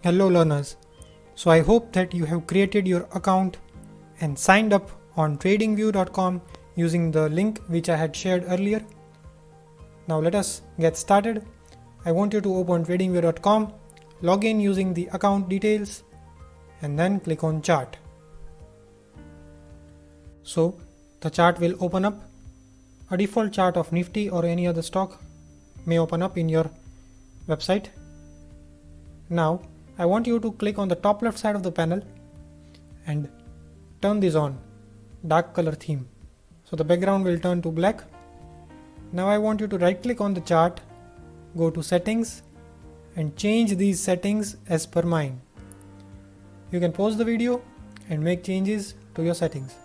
Hello learners. So I hope that you have created your account and signed up on tradingview.com using the link which I had shared earlier. Now let us get started. I want you to open tradingview.com, log in using the account details and then click on chart. So the chart will open up. A default chart of Nifty or any other stock may open up in your website. Now I want you to click on the top left side of the panel and turn this on, dark color theme. So the background will turn to black. Now I want you to right click on the chart, go to settings and change these settings as per mine. You can pause the video and make changes to your settings.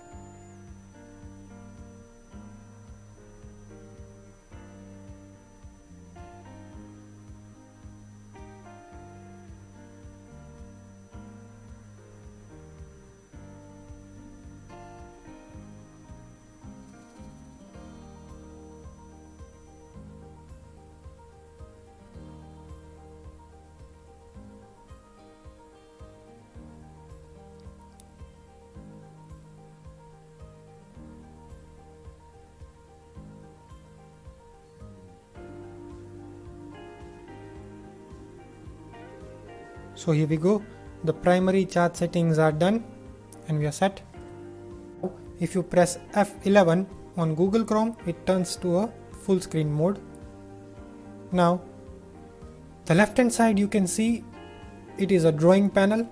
So here we go, the primary chart settings are done and we are set. If you press F11 on Google Chrome, it turns to a full screen mode. Now, the left hand side you can see it is a drawing panel.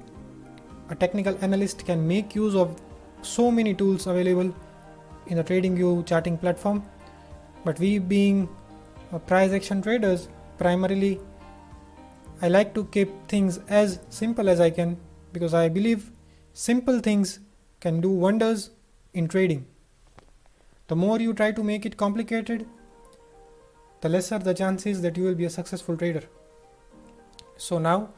A technical analyst can make use of so many tools available in the TradingView charting platform, but we being price action traders, primarily I like to keep things as simple as I can because I believe simple things can do wonders in trading. The more you try to make it complicated, the lesser the chances that you will be a successful trader. So now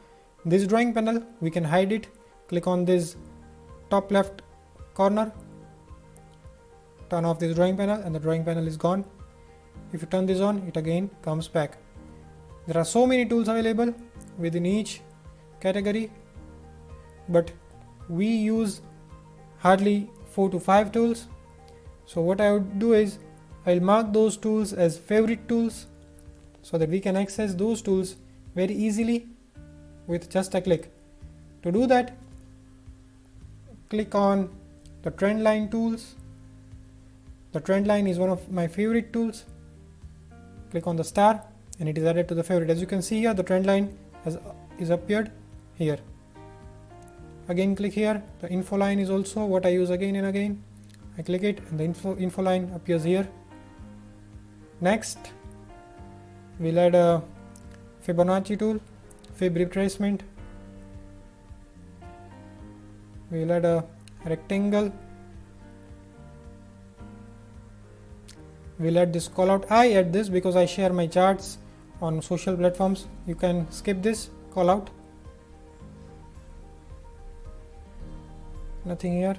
this drawing panel, we can hide it. Click on this top left corner, turn off this drawing panel and the drawing panel is gone. If you turn this on, it again comes back. There are so many tools available within each category, but we use hardly 4 to 5 tools. So what I would do is I'll mark those tools as favorite tools so that we can access those tools very easily with just a click. To do that, click on the trend line tools. The trend line is one of my favorite tools. Click on the star and it is added to the favorite. As you can see here, the trend line is appeared here. Again click here. The info line is also what I use again and again. I click it and the info line appears here. Next, we'll add a Fibonacci tool, Fib retracement. We'll add a rectangle. We'll add this call out. I add this because I share my charts on social platforms. You can skip this call out. Nothing here.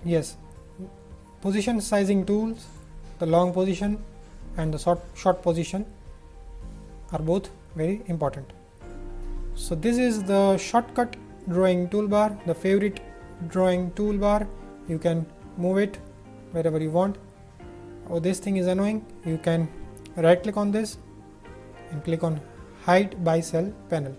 Yes, position sizing tools, the long position and the short position are both very important. So this is the shortcut drawing toolbar, the favorite drawing toolbar. You can move it wherever you want. Oh, this thing is annoying. You can right click on this and click on hide buy sell panel.